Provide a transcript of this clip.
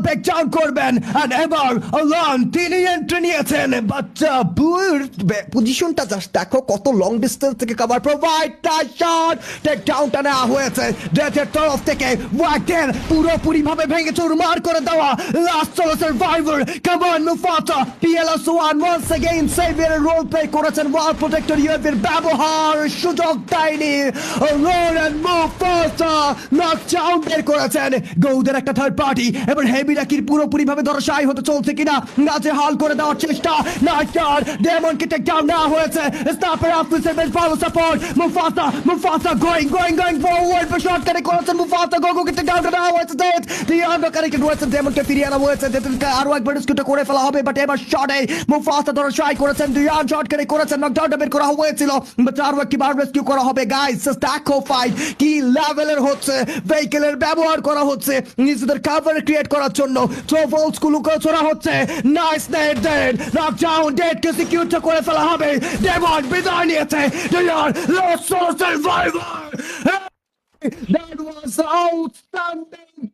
back down করবেন and এবার আলান তিনি এন্ট্রি নিয়েছেন বাচ্চা বুর পজিশনটা জাস্ট দেখো কত লং ডিস্টেন্স থেকে কভার প্রোভাইড শট টেক ডাউনটা নেওয়া হয়েছে ডেথের তরফ থেকে ওয়াকের পুরোপুরি ভাবে ভেঙে চুরমার করে দেওয়া last solo survivor come on Mufasa PLS1 once again সেভিয়ারের রোল প্লে করেছেন ওয়াল প্রোটেক্টর ইউএফের ব্যবহার সুযোগ দেয়নি লোরেন মুফাসা নকডাউন বের করেছেন গৌদের একটা থার্ড পার্টি এবার হেভি রাকির পুরোপুরি ভাবে ধরাশায়ী হতে চলছে কিনা নাচে হাল করে দেওয়ার চেষ্টা নাইটার ডেমনকে টেক ডাউন নেওয়া হয়েছে স্নাইপার অফিসার বেশ ভালো support মুফাসা going forward for shot করে করেছেন মুফাসা গোকে টেক ডাউন নেওয়া হয়েছে ডেট দি আন্ডার কানেক্টেড হয়েছে ডেমনকে ফিরিয়ে আনা হয়েছে ডেটকে আরো একবার রিস্কুটা করে ফেলা হবে বাট এবার শটে মুফাসা ধরাশায়ী করেছেন ডিয়ান শট করে করেছেন নকডাউনটা বের করা হয়েছিল বাট আরো একবার রেস্কিউ করা হবে গাইস স্ট্যাকো ফাইট কি লেভেলের হচ্ছে ভেহিকলের ব্যবহার করা হচ্ছে নিজেদের কভার ক্রিয়েট করার জন্য ট্রোভলস গুলো ছোড়া হচ্ছে নাইস নেট ডেড নকডাউন ডেডকে সিকিউর করে ফেলা হবে ডেমন বিদায় নিয়েছে ডিয়ান লস solo survivor That was outstanding